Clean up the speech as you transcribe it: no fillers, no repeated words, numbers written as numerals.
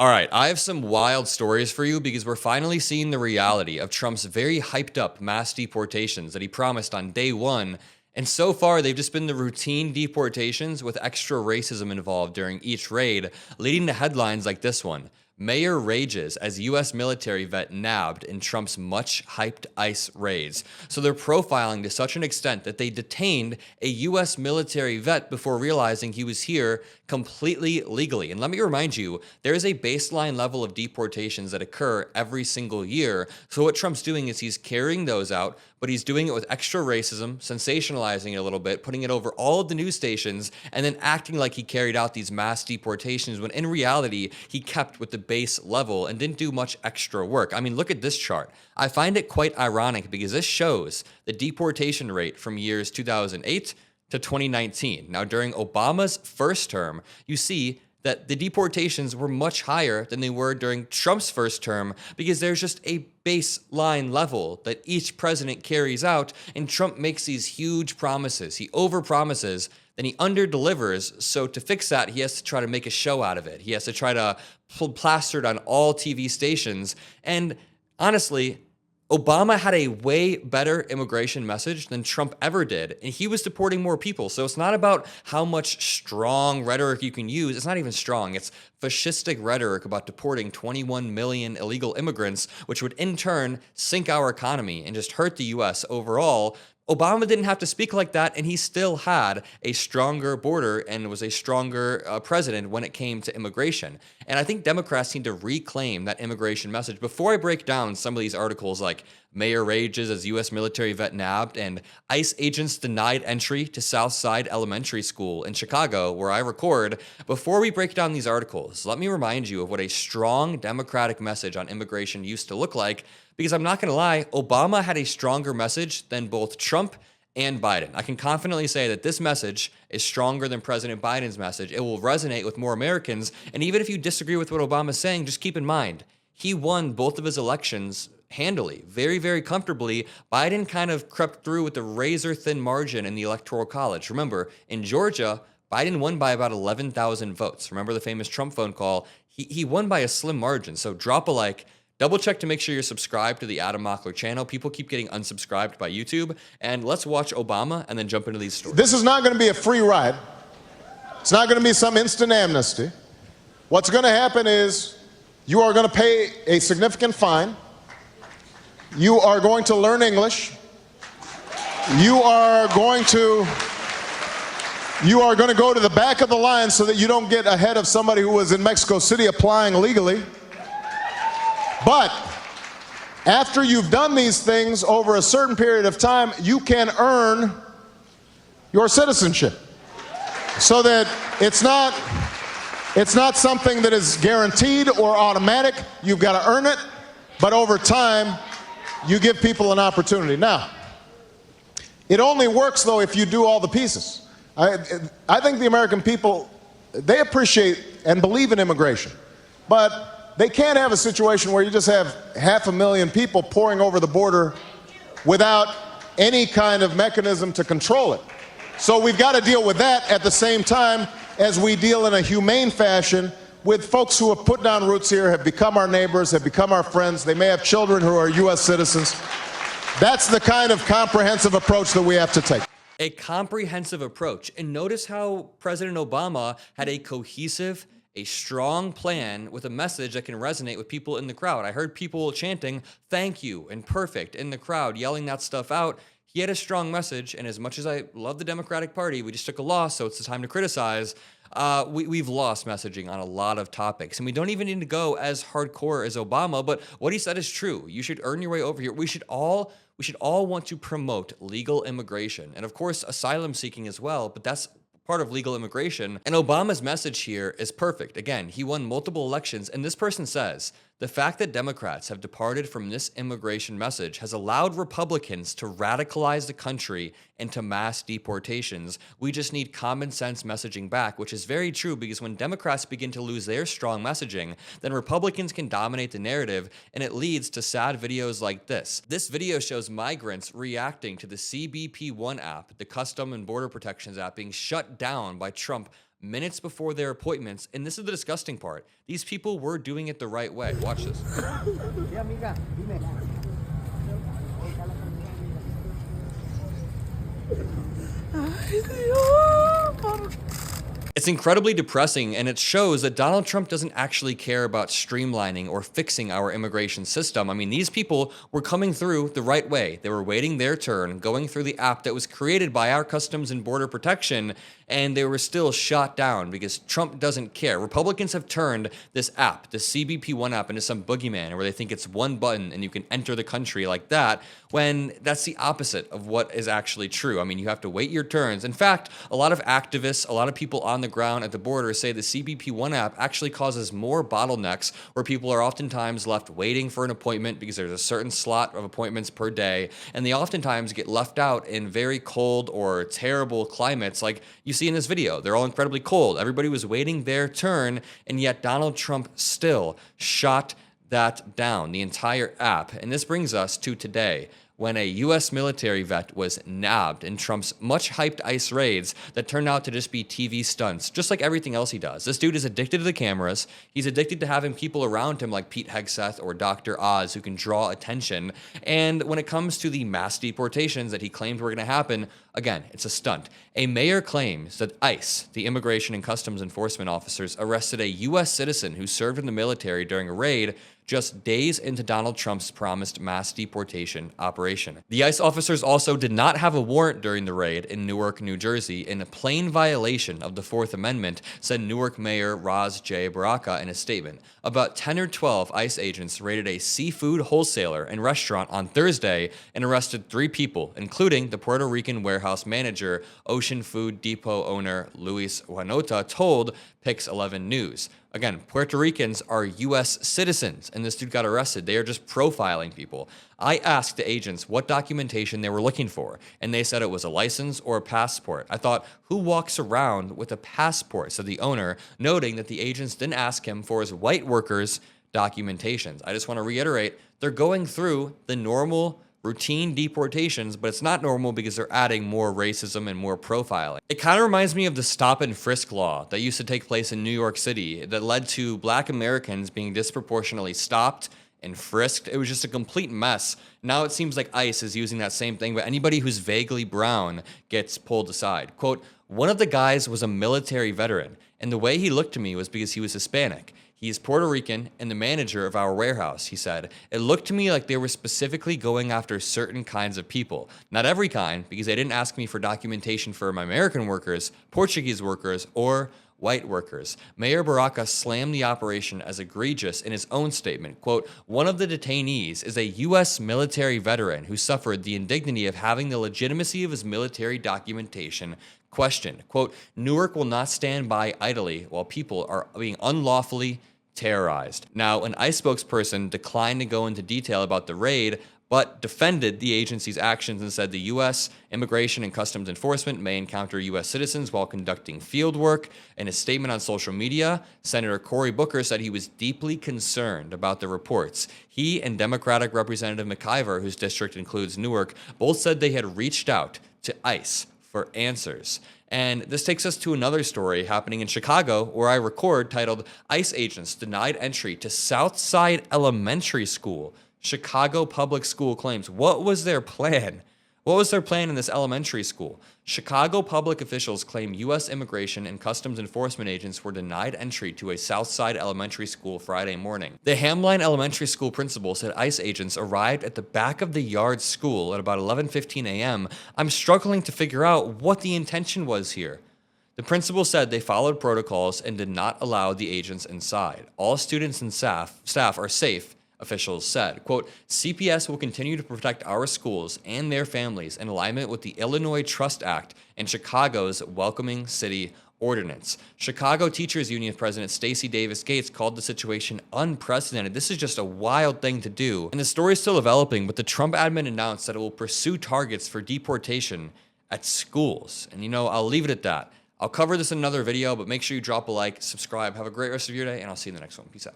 All right, I have some wild stories for you because we're finally seeing the reality of Trump's very hyped up mass deportations that he promised on day one. And so far, they've just been the routine deportations with extra racism involved during each raid, leading to headlines like this one. Mayor rages as U.S. military vet nabbed in Trump's much-hyped ICE raids. So they're profiling to such an extent that they detained a U.S. military vet before realizing he was here completely legally. And let me remind you, there is a baseline level of deportations that occur every single year. So what Trump's doing is he's carrying those out, but he's doing it with extra racism, sensationalizing it a little bit, putting it over all of the news stations, and then acting like he carried out these mass deportations when in reality, he kept with the base level and didn't do much extra work. I mean, look at this chart. I find it quite ironic because this shows the deportation rate from years 2008 to 2019. Now, during Obama's first term, you see that the deportations were much higher than they were during Trump's first term because there's just a baseline level that each president carries out, and Trump makes these huge promises. He overpromises, then he underdelivers. So to fix that, he has to try to make a show out of it. He has to try to plaster it on all TV stations. And honestly, Obama had a way better immigration message than Trump ever did, and he was deporting more people. So it's not about how much strong rhetoric you can use. It's not even strong. It's fascistic rhetoric about deporting 21 million illegal immigrants, which would in turn sink our economy and just hurt the U.S. overall. Obama didn't have to speak like that, and he still had a stronger border and was a stronger president when it came to immigration. And I think Democrats need to reclaim that immigration message. Before I break down some of these articles like Mayor rages as U.S. military vet nabbed and ICE agents denied entry to Southside Elementary School in Chicago, where I record, before we break down these articles, let me remind you of what a strong Democratic message on immigration used to look like. Because I'm not going to lie, Obama had a stronger message than both Trump and Biden. I can confidently say that this message is stronger than President Biden's message. It will resonate with more Americans. And even if you disagree with what Obama's saying, just keep in mind, he won both of his elections handily, very, very comfortably. Biden kind of crept through with a razor-thin margin in the Electoral College. Remember, in Georgia, Biden won by about 11,000 votes. Remember the famous Trump phone call? He won by a slim margin. So drop a like. Double check to make sure you're subscribed to the Mockler channel. People keep getting unsubscribed by YouTube. And let's watch Obama and then jump into these stories. This is not going to be a free ride. It's not going to be some instant amnesty. What's going to happen is you are going to pay a significant fine. You are going to learn English. You are going to go to the back of the line so that you don't get ahead of somebody who was in Mexico City applying legally. But after you've done these things over a certain period of time, you can earn your citizenship. So that it's not something that is guaranteed or automatic. You've got to earn it, but over time, you give people an opportunity. Now, it only works, though, if you do all the pieces. I think the American people, they appreciate and believe in immigration, but they can't have a situation where you just have 500,000 people pouring over the border without any kind of mechanism to control it. So we've got to deal with that at the same time as we deal in a humane fashion with folks who have put down roots here, have become our neighbors, have become our friends. They may have children who are U.S. citizens. That's the kind of comprehensive approach that we have to take. A comprehensive approach. And notice how President Obama had a cohesive, a strong plan with a message that can resonate with people in the crowd. I heard people chanting, "Thank you," and "perfect" in the crowd, yelling that stuff out. He had a strong message, and as much as I love the Democratic Party, we just took a loss, so it's the time to criticize. We've lost messaging on a lot of topics, and we don't even need to go as hardcore as Obama, but what he said is true. You should earn your way over here. We should all want to promote legal immigration, and of course, asylum seeking as well, but that's part of legal immigration. And Obama's message here is perfect. Again, he won multiple elections, and this person says, the fact that Democrats have departed from this immigration message has allowed Republicans to radicalize the country into mass deportations. We just need common sense messaging back, which is very true because when Democrats begin to lose their strong messaging, then Republicans can dominate the narrative, and it leads to sad videos like this. This video shows migrants reacting to the CBP One app, the Custom and Border Protections app, being shut down by Trump minutes before their appointments. And this is the disgusting part. These people were doing it the right way. Watch this. It's incredibly depressing, and it shows that Donald Trump doesn't actually care about streamlining or fixing our immigration system. I mean, these people were coming through the right way. They were waiting their turn, going through the app that was created by our Customs and Border Protection, and they were still shot down because Trump doesn't care. Republicans have turned this app, the CBP One app, into some boogeyman where they think it's one button and you can enter the country like that, when that's the opposite of what is actually true. I mean, you have to wait your turns. In fact, a lot of activists, a lot of people on the ground at the border say the CBP One app actually causes more bottlenecks where people are oftentimes left waiting for an appointment because there's a certain slot of appointments per day, and they oftentimes get left out in very cold or terrible climates like you see in this video. They're all incredibly cold. Everybody was waiting their turn, and yet Donald Trump still shot that down, the entire app. And this brings us to today, when a U.S. military vet was nabbed in Trump's much-hyped ICE raids that turned out to just be TV stunts, just like everything else he does. This dude is addicted to the cameras. He's addicted to having people around him like Pete Hegseth or Dr. Oz who can draw attention. And when it comes to the mass deportations that he claimed were going to happen, again, it's a stunt. A mayor claims that ICE, the Immigration and Customs Enforcement officers, arrested a U.S. citizen who served in the military during a raid just days into Donald Trump's promised mass deportation operation. The ICE officers also did not have a warrant during the raid in Newark, New Jersey, in a plain violation of the Fourth Amendment, said Newark Mayor Ras J. Baraka in a statement. About 10 or 12 ICE agents raided a seafood wholesaler and restaurant on Thursday and arrested 3 people, including the Puerto Rican warehouse manager, Ocean Food Depot owner Luis Juanota, told Pix 11 News. Again, Puerto Ricans are U.S. citizens, and this dude got arrested. They are just profiling people. I asked the agents what documentation they were looking for, and they said it was a license or a passport. I thought, who walks around with a passport? Said the owner, noting that the agents didn't ask him for his white workers' documentations. I just want to reiterate, they're going through the normal routine deportations, but it's not normal because they're adding more racism and more profiling. It kind of reminds me of the stop and frisk law that used to take place in New York City that led to Black Americans being disproportionately stopped and frisked. It was just a complete mess. Now it seems like ICE is using that same thing, but anybody who's vaguely brown gets pulled aside. Quote, one of the guys was a military veteran, and the way he looked to me was because he was Hispanic. He is Puerto Rican and the manager of our warehouse, he said. It looked to me like they were specifically going after certain kinds of people. Not every kind, because they didn't ask me for documentation for my American workers, Portuguese workers, or white workers. Mayor Baraka slammed the operation as egregious in his own statement. Quote, one of the detainees is a U.S. military veteran who suffered the indignity of having the legitimacy of his military documentation questioned. Quote, Newark will not stand by idly while people are being unlawfully terrorized. Now, an ICE spokesperson declined to go into detail about the raid, but defended the agency's actions and said the U.S. Immigration and Customs Enforcement may encounter U.S. citizens while conducting field work. In a statement on social media, Senator Cory Booker said he was deeply concerned about the reports. He and Democratic Representative McIver, whose district includes Newark, both said they had reached out to ICE for answers. And this takes us to another story happening in Chicago, where I record, titled, ICE Agents Denied Entry to Southside Elementary School. Chicago Public School claims. What was their plan? What was their plan in this elementary school? Chicago public officials claim U.S. Immigration and Customs Enforcement agents were denied entry to a Southside elementary school Friday morning. The Hamline Elementary School principal said ICE agents arrived at the back of the yard school at about 11:15 a.m. I'm struggling to figure out what the intention was here. The principal said they followed protocols and did not allow the agents inside. All students and staff are safe, officials said. Quote, CPS will continue to protect our schools and their families in alignment with the Illinois Trust Act and Chicago's Welcoming City Ordinance. Chicago Teachers Union President Stacey Davis Gates called the situation unprecedented. This is just a wild thing to do. And the story is still developing, but the Trump admin announced that it will pursue targets for deportation at schools. And you know, I'll leave it at that. I'll cover this in another video, but make sure you drop a like, subscribe, have a great rest of your day, and I'll see you in the next one. Peace out.